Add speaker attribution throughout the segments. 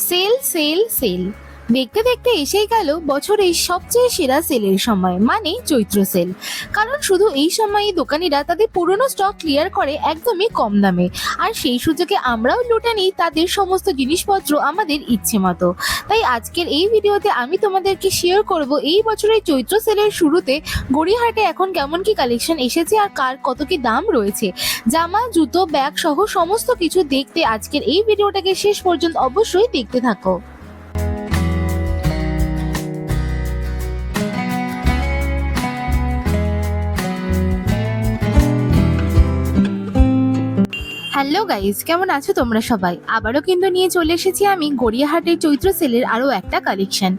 Speaker 1: Sell sell sell দেখতে দেখতে এসেই গেল বছরের সবচেয়ে সেরা সেলের সময়, মানে চৈত্র সেল। কারণ শুধু এই সময়ে দোকানিরা তাদের পুরনো স্টক ক্লিয়ার করে একদমই কম দামে, আর সেই সুযোগে আমরাও লুটে নিই তাদের সমস্ত জিনিসপত্র আমাদের ইচ্ছে মতো। তাই আজকের এই ভিডিওতে আমি তোমাদেরকে শেয়ার করব এই বছরের চৈত্র সেলের শুরুতে গড়িয়াহাটে এখন কেমন কি কালেকশন এসেছে আর কার কত কি দাম রয়েছে। জামা, জুতো, ব্যাগ সহ সমস্ত কিছু দেখতে আজকের এই ভিডিওটাকে শেষ পর্যন্ত অবশ্যই দেখতে থাকো। হ্যালো গাইস, কেমন আছো তোমরা সবাই? আবারও কিন্তু নিয়ে চলে এসেছি আমি গড়িয়াহাটের চৈত্র সেলের আরও একটা কালেকশন।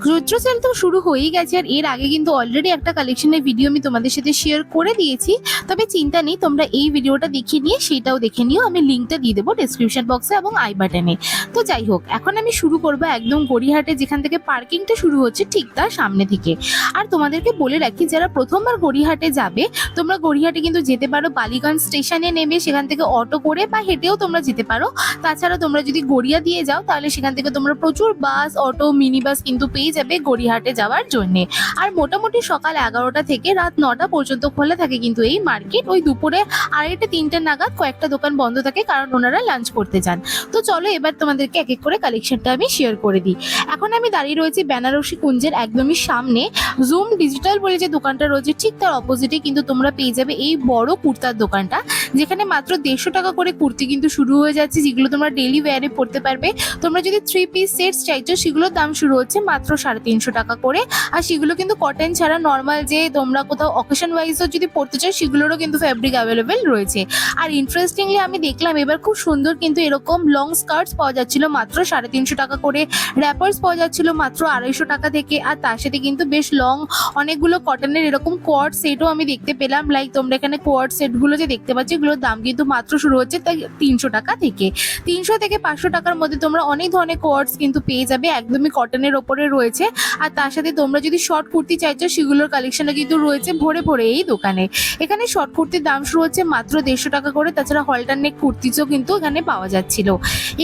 Speaker 1: চৈত্র সেল তো শুরু হয়েই গেছে, আর এর আগে কিন্তু অলরেডি একটা কালেকশনের ভিডিও আমি তোমাদের সাথে শেয়ার করে দিয়েছি। তবে চিন্তা নেই, তোমরা এই ভিডিওটা দেখে নিয়ে সেটাও দেখে নিও, আমি লিঙ্কটা দিয়ে দেবো ডেসক্রিপশন বক্সে এবং আই বাটনে। তো যাই হোক, এখন আমি শুরু করবো একদম গড়িয়াহাটে যেখান থেকে পার্কিংটা শুরু হচ্ছে ঠিক তার সামনে থেকে। আর তোমাদেরকে বলে রাখি, যারা প্রথমবার গড়িয়াহাটে যাবে, তোমরা গড়িয়াহাটে কিন্তু যেতে পারো বালিগঞ্জ স্টেশনে নেমে, সেখান থেকে অটো করে বা হেঁটেও তোমরা যেতে পারো। তাছাড়া তোমরা যদি গড়িয়া দিয়ে যাও তাহলে সেখান থেকে তোমরা প্রচুর বাস, অটো, মিনি বাস কিন্তু পেয়ে যাবে গড়িয়াহাটে যাওয়ার জন্যে। আর মোটামুটি সকাল 11টা থেকে রাত 9টা পর্যন্ত খোলা থাকে কিন্তু এই মার্কেট। ওই দুপুরে 2:30-3টে নাগাদ কয়েকটা দোকান বন্ধ থাকে, কারণ ওনারা লাঞ্চ করতে যান। তো চলো এবার তোমাদেরকে এক এক করে কালেকশনটা আমি শেয়ার করে দিই। এখন আমি দাঁড়িয়ে রয়েছি বেনারসি কুঞ্জের একদমই সামনে। জুম ডিজিটাল বলে যে দোকানটা রয়েছে ঠিক তার অপোজিটে কিন্তু তোমরা পেয়ে যাবে এই বড় কুর্তার দোকানটা, যেখানে মাত্র 150 টাকা করে কুর্তি কিন্তু শুরু হয়ে যাচ্ছে, যেগুলো তোমরা ডেইলি ওয়্যারে পরতে পারবে। তোমরা যদি 3 পিস সেটস চাইছো, সেগুলোর দাম শুরু হচ্ছে মাত্র 350 টাকা করে। আর সেগুলো কিন্তু কটন ছাড়া নর্মাল যে তোমরা কোথাও অকেশন ওয়াইজও যদি পরতে চাও, সেগুলোরও কিন্তু ফ্যাব্রিক অ্যাভেলেবেল রয়েছে। আর ইন্টারেস্টিংলি আমি দেখলাম এবার খুব সুন্দর কিন্তু এরকম লং স্কার্টস পাওয়া যাচ্ছিল মাত্র 350 টাকা করে। র্যাপার্স পাওয়া যাচ্ছিল মাত্র 250 টাকা থেকে। আর তার সাথে কিন্তু বেশ লং অনেকগুলো কটনের এরকম কোয়ার্ড সেটও আমি দেখতে পেলাম। লাইক তোমরা এখানে কোয়ার্ড সেটগুলো যে দেখতে পাচ্ছ, এগুলোর দাম কিন্তু মাত্র শুরু হচ্ছে তাই 300 টাকা থেকে। 300 থেকে 500 টাকার মধ্যে তোমরা অনেক ধরনের কোয়ার্ডস কিন্তু পেয়ে যাবে, একদমই কটনের ওপরে রয়েছে। আর তার সাথে তোমরা যদি শর্ট কুর্তি চাইছো, সেগুলোর কালেকশনও কিন্তু রয়েছে ভরে ভরে এই দোকানে। এখানে শর্ট কুর্তির দাম শুরু হচ্ছে মাত্র 150 টাকা করে। তাছাড়া হলটার নেক কুর্তিজও কিন্তু এখানে পাওয়া যাচ্ছিল।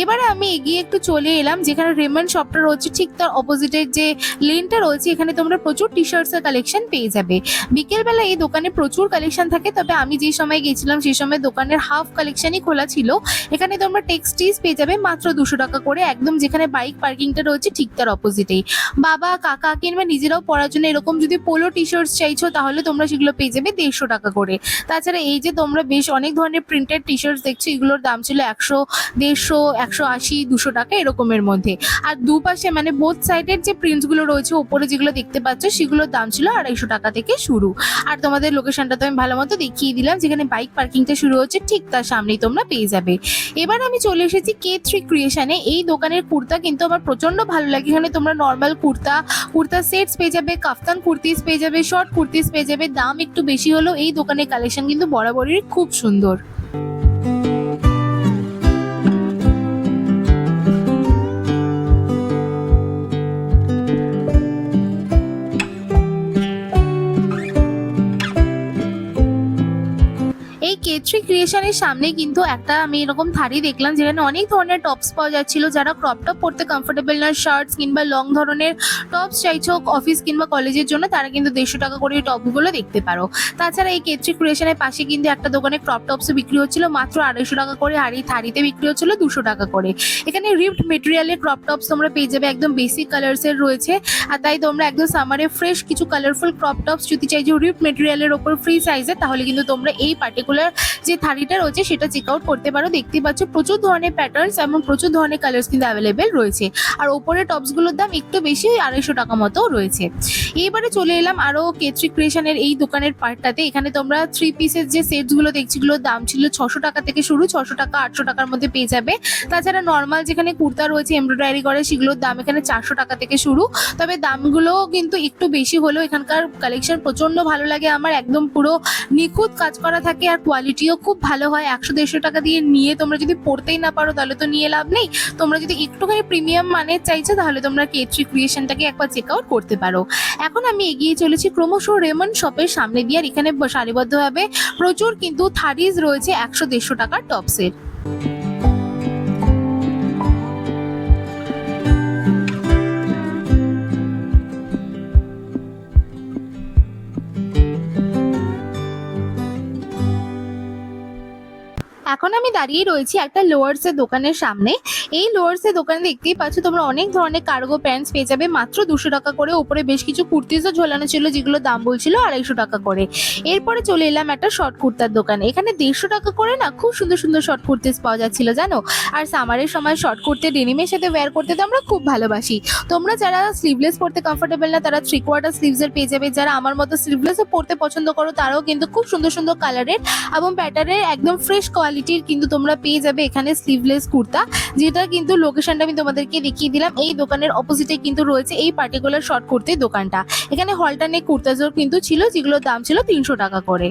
Speaker 1: এবারে আমি এগিয়ে একটু চলে এলাম যেখানে রেমন্ড শপটা রয়েছে ঠিক তার অপোজিটের যে লেনটা রয়েছে, এখানে তোমরা প্রচুর টি শার্টস এর কালেকশন পেয়ে যাবে। বিকেলবেলা এই দোকানে প্রচুর কালেকশন থাকে, তবে আমি যে সময় গেছিলাম সেই সময় দোকানের হাফ কালেকশনই খোলা ছিল। এখানে তোমরা টেক্সটাইলস পেয়ে যাবে মাত্র 200 টাকা করে, একদম যেখানে বাইক পার্কিংটা রয়েছে ঠিক তার অপোজিটেই। বাবা, কাকা কিংবা নিজেরাও পরার জন্য এরকম যদি পোলো টি শার্টস চাইছো, তাহলে তোমরা সেগুলো পেয়ে যাবে 150 টাকা করে। তাছাড়া এই যে তোমরা বেশ অনেক ধরনের প্রিন্টেড টি শার্টস দেখছো, এগুলোর দাম ছিল 100, 150, 180, 200 টাকা এরকমের মধ্যে। আর দুপাশে মানে বোথ সাইডের যে প্রিন্টস গুলো রয়েছে উপরে যেগুলো দেখতে পাচ্ছ, সেগুলোর দাম ছিল 250 টাকা থেকে শুরু। আর তোমাদের লোকেশনটা তো আমি ভালো মতো দেখিয়ে দিলাম, যেখানে বাইক পার্কিংটা শুরু হচ্ছে ঠিক তার সামনেই তোমরা পেয়ে যাবে। এবার আমি চলে এসেছি K3 ক্রিয়েশনে। এই দোকানের কুর্তা কিন্তু আমার প্রচন্ড ভালো লাগে। এখানে তোমরা নর্মাল কুর্তা সেটস পেয়ে যাবে, কাফতান কুর্তিস পেয়ে যাবে, শর্ট কুর্তিস পেয়ে যাবে। দাম একটু বেশি হলেও এই দোকানের কালেকশন কিন্তু বরাবরই খুব সুন্দর। এই K3 ক্রিয়েশনের সামনে কিন্তু একটা আমি এরকম থারি দেখলাম, যেখানে অনেক ধরনের টপস পাওয়া যাচ্ছিল। যারা ক্রপ টপ পরতে কমফোর্টেবল না, শার্টস কিংবা লং ধরনের টপস চাইছো অফিস কিংবা কলেজের জন্য, তারা কিন্তু 150 টাকা করে এই টপগুলো দেখতে পারো। তাছাড়া এই K3 ক্রিয়েশনের পাশে কিন্তু একটা দোকানে ক্রপ টপসও বিক্রি হচ্ছিল মাত্র 250 টাকা করে, আর এই থারিতে বিক্রি হচ্ছিল 200 টাকা করে। এখানে রিপড মেটেরিয়ালের ক্রপ টপস তোমরা পেয়ে যাবে, একদম বেসিক কালার্স এর রয়েছে। আর তাই তোমরা একদম সামারে ফ্রেশ কিছু কালারফুল ক্রপ টপস যদি চাইছো রিপড মেটেরিয়ালের ওপর ফ্রি সাইজে, তাহলে কিন্তু তোমরা এই পার্টিকুলার যে থারিটা রয়েছে সেটা চেক আউট করতে পারো। দেখতে পাচ্ছ প্রচুর ধরনের প্যাটার্নস এবং প্রচুর ধরনের কালার্স কিন্তু অ্যাভেলেবেল রয়েছে। আর ওপরে টপসগুলোর দাম একটু বেশি, 250 টাকা মতো রয়েছে। এইবারে চলে এলাম আরো K3 ক্রিয়েশনের এই দোকানের পার্টটাতে। এখানে তোমরা 3 পিসের যে সেটসগুলো দেখছি, এগুলোর দাম ছিল 600 টাকা থেকে শুরু, 600 টাকা 800 টাকার মধ্যে পেয়ে যাবে। তাছাড়া নর্মাল যেখানে কুর্তা রয়েছে এমব্রয়ডারি করে, সেগুলোর দাম এখানে 400 টাকা থেকে শুরু। তবে দামগুলো কিন্তু একটু বেশি হলেও এখানকার কালেকশন প্রচন্ড ভালো লাগে আমার। একদম পুরো নিখুঁত কাজ করা থাকে আর কোয়ালিটিও খুব ভালো হয়। 100-150 টাকা দিয়ে নিয়ে তোমরা যদি পড়তেই না পারো, তাহলে তো নিয়ে লাভ নেই। তোমরা যদি একটুখানি প্রিমিয়াম মানের চাইছো, তাহলে তোমরা K3 ক্রিয়েশনটাকে একবার চেক আউট করতে পারো। এখন আমি এগিয়ে চলেছি ক্রমশ রেমন্ড শপের সামনে দিয়ে, আর এখানে সারিবদ্ধভাবে প্রচুর কিন্তু থারিজ রয়েছে 100-150 টাকার টপসের। দাঁড়িয়ে রয়েছি একটা লোয়ার্সের দোকানের সামনে। এই লোয়ার্সের দোকানে দেখতেই পাচ্ছ তোমরা অনেক ধরনের কার্গো প্যান্টস পেয়ে যাবে মাত্র 200 টাকা করে। উপরে বেশ কিছু কুর্তিজও ঝোলানো ছিল যেগুলো দাম বলছিল 250 টাকা করে। এরপরে চলে এলাম একটা শর্ট কুর্তার দোকানে। এখানে 150 টাকা করে না খুব সুন্দর সুন্দর শর্ট কুর্তিস পাওয়া যাচ্ছিল জানো। আর সামারের সময় শর্ট কুর্তি ডেনিমের সাথে ওয়্যার করতে তো আমরা খুব ভালোবাসি। তোমরা যারা স্লিভলেস পরতে কমফোর্টেবল না তারা 3/4 স্লিভসের পেয়ে যাবে। যারা আমার মতো স্লিভলেসও পরতে পছন্দ করো তারাও কিন্তু খুব সুন্দর সুন্দর কালারের এবং প্যাটার্নের একদম ফ্রেশ কোয়ালিটির কিন্তু তোমরা পেয়ে যাবে এখানে স্লিভলেস কুর্তা, যেটা কিন্তু লোকেশনটা আমি তোমাদেরকে দেখিয়ে দিলাম। এই দোকানের অপোজিটে কিন্তু রয়েছে এই পার্টিকুলার শর্ট কুর্তির দোকানটা। এখানে হলটারনেক কুর্তাজও কিন্তু ছিল যেগুলোর দাম ছিল 300 টাকা করে।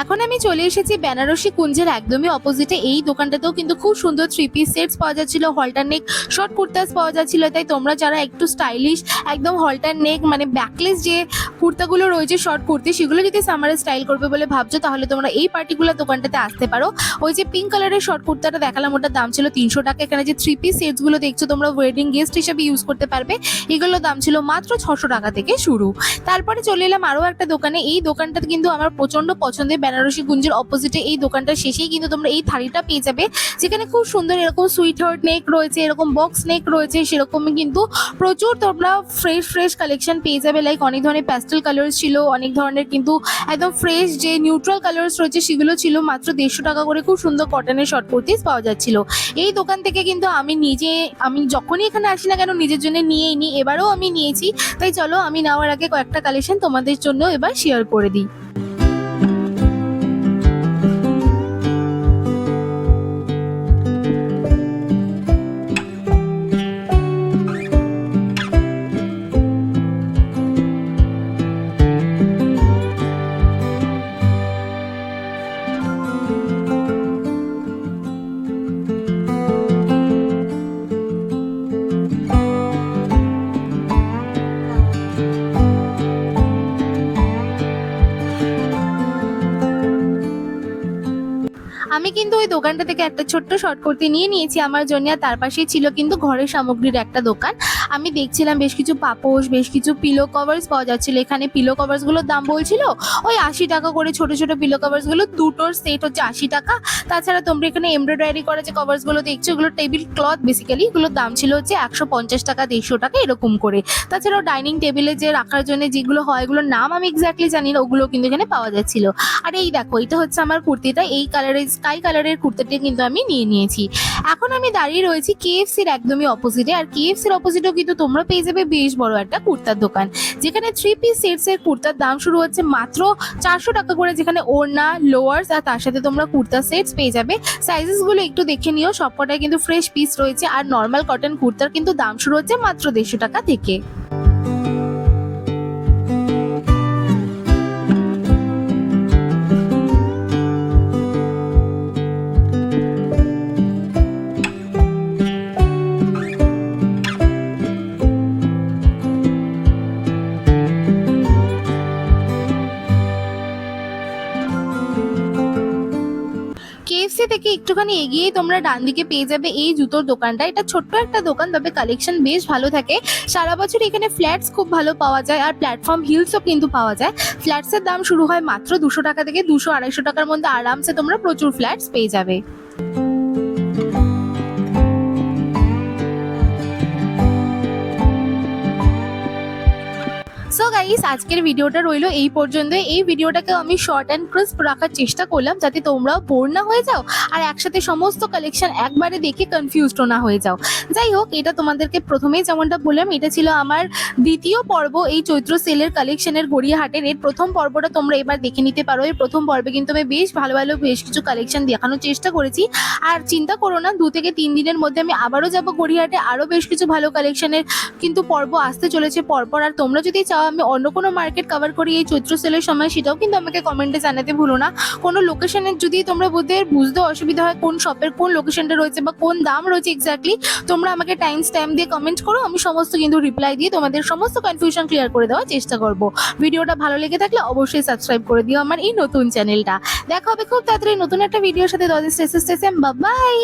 Speaker 1: এখন আমি চলে এসেছি বেনারসি কুঞ্জের একদমই অপোজিটে। এই দোকানটাতেও কিন্তু খুব সুন্দর 3 পিস সেটস পাওয়া যাচ্ছিল, হলটার নেক শর্ট কুর্তাস পাওয়া যাচ্ছিল। তাই তোমরা যারা একটু স্টাইলিশ একদম হলটার নেক মানে ব্যাকলেস যে কুর্তাগুলো রয়েছে শর্ট কুর্তি সেগুলো যদি সামারে স্টাইল করবে বলে ভাবছো তাহলে তোমরা এই পার্টিকুলার দোকানটাতে আসতে পারো। ওই যে পিঙ্ক কালারের শর্ট কুর্তাটা দেখালাম ওটার দাম ছিল 300 টাকা। এখানে যে 3 পিস সেটসগুলো দেখছো তোমরা ওয়েডিং গেস্ট হিসেবে ইউজ করতে পারবে, এগুলোর দাম ছিল মাত্র 600 টাকা থেকে শুরু। তারপরে চলে এলাম আরও একটা দোকানে। এই দোকানটাতে কিন্তু আমার প্রচন্ড পছন্দের বেনারসি কুঞ্জের অপোজিটে এই দোকানটার শেষেই কিন্তু তোমরা এই থালিটা পেয়ে যাবে, যেখানে খুব সুন্দর এরকম সুইট হার্ট নেক রয়েছে, এরকম বক্স নেক রয়েছে, সেরকমই কিন্তু প্রচুর তোমরা ফ্রেশ কালেকশন পেয়ে যাবে। লাইক অনেক ধরনের প্যাস্টেল কালার্স ছিল, অনেক ধরনের কিন্তু একদম ফ্রেশ যে নিউট্রাল কালার্স রয়েছে সেগুলো ছিল। মাত্র 150 টাকা করে খুব সুন্দর কটনের শর্ট কুর্তিস পাওয়া যাচ্ছিল। এই দোকান থেকে কিন্তু আমি যখনই এখানে আসি না কেন নিজের জন্য নিয়েই নিই, এবারেও আমি নিয়েছি। তাই চলো আমি নেওয়ার আগে কয়েকটা কালেকশন তোমাদের জন্য এবার শেয়ার করে দিই। আমি কিন্তু ওই দোকানটা থেকে একটা ছোট্ট শর্ট কুর্তি নিয়ে নিয়েছি আমার জন্য। আর তার পাশেই ছিল কিন্তু ঘরের সামগ্রীর একটা দোকান। আমি দেখছিলাম বেশ কিছু পাপোশ, বেশ কিছু পিলো কভার্স পাওয়া যাচ্ছিল। এখানে পিলো কভার্সগুলোর দাম বলছিল ওই 80 টাকা করে। ছোট ছোট পিলো কভার্সগুলো দুটোর সেট হচ্ছে 80 টাকা। তাছাড়া তোমরা এখানে এমব্রয়ডারি করা যে কভার্সগুলো দেখছো এগুলো টেবিল ক্লথ বেসিক্যালি, এগুলোর দাম ছিল হচ্ছে 150 টাকা 150 টাকা এরকম করে। তাছাড়াও ডাইনিং টেবিলে যে রাখার জন্য যেগুলো হয় এগুলোর নাম আমি এক্স্যাক্টলি জানি না, ওগুলো কিন্তু এখানে পাওয়া যাচ্ছিল। আর এই দেখো এটা হচ্ছে আমার কুর্তিটা, এই কালারের স্কাই কালারের কুর্তিটা কিন্তু আমি নিয়ে নিয়েছি। এখন আমি দাঁড়িয়ে রয়েছি কেএফসির একদমই অপোজিটে। আর কেএফসির অপোজিটেও কিন্তু তোমরা পেয়ে যাবে বেশ বড় একটা কুর্তার দোকান, যেখানে 3 পিস সেটস এর কুর্তার দাম শুরু হচ্ছে মাত্র 400 টাকা করে, যেখানে ওড়না, লোয়ার্স আর তার সাথে তোমরা কুর্তা সেটস পেয়ে যাবে। সাইজেস গুলো একটু দেখে নিও, সবকটাই কিন্তু ফ্রেশ পিস রয়েছে। আর নর্মাল কটন কুর্তার কিন্তু দাম শুরু হচ্ছে মাত্র 150 টাকা থেকে। কেএফসি থেকে একটুখানি এগিয়েই তোমরা ডান দিকে পেয়ে যাবে এই জুতোর দোকানটা। এটা ছোট্ট একটা দোকান, তবে কালেকশন বেশ ভালো থাকে। সারা বছর এখানে ফ্ল্যাটস খুব ভালো পাওয়া যায় আর প্ল্যাটফর্ম হিলসও কিন্তু পাওয়া যায়। ফ্ল্যাটসের দাম শুরু হয় মাত্র 200 টাকা থেকে। 200-250 টাকার মধ্যে আরামসে তোমরা প্রচুর ফ্ল্যাটস পেয়ে যাবে। সো গাইস আজকের ভিডিওটা রইলো এই পর্যন্ত। এই ভিডিওটাকে আমি শর্ট অ্যান্ড ক্রিস্প রাখার চেষ্টা করলাম যাতে তোমরাও বোর না হয়ে যাও আর একসাথে সমস্ত কালেকশন একবারে দেখে কনফিউজড না হয়ে যাও। যাই হোক, এটা তোমাদেরকে প্রথমেই যেমনটা বললাম এটা ছিল আমার দ্বিতীয় পর্ব এই চৈত্র সেলের কালেকশনের গড়িয়াহাটের। এর প্রথম পর্বটা তোমরা এবার দেখে নিতে পারো। এই প্রথম পর্বে কিন্তু আমি বেশ ভালো বেশ কিছু কালেকশন দেখানোর চেষ্টা করেছি। আর চিন্তা করো না, 2 থেকে 3 দিনের মধ্যে আমি আবারও যাবো গড়িয়াহাটে, আরও বেশ কিছু ভালো কালেকশনের কিন্তু পর্ব আসতে চলেছে পরপর। আর তোমরা যদি চাও আমি অন্য কোনো মার্কেট কভার করি এই চৈত্র সেলের সময়, সেটাও কিন্তু আমাকে কমেন্টে জানাতে ভুলো না। কোনো লোকেশনের যদি তোমরা বুঝতে অসুবিধা হয় কোন শপের কোন লোকেশনটা রয়েছে বা কোন দাম রয়েছে এক্স্যাক্টলি, তোমরা আমাকে টাইম দিয়ে কমেন্ট করো, আমি সমস্ত কিন্তু রিপ্লাই দিয়ে তোমাদের সমস্ত কনফিউশন ক্লিয়ার করে দেওয়ার চেষ্টা করব। ভিডিওটা ভালো লেগে থাকলে অবশ্যই সাবস্ক্রাইব করে দিও আমার এই নতুন চ্যানেলটা। দেখা হবে খুব তাড়াতাড়ি নতুন একটা ভিডিওর সাথে। বাই।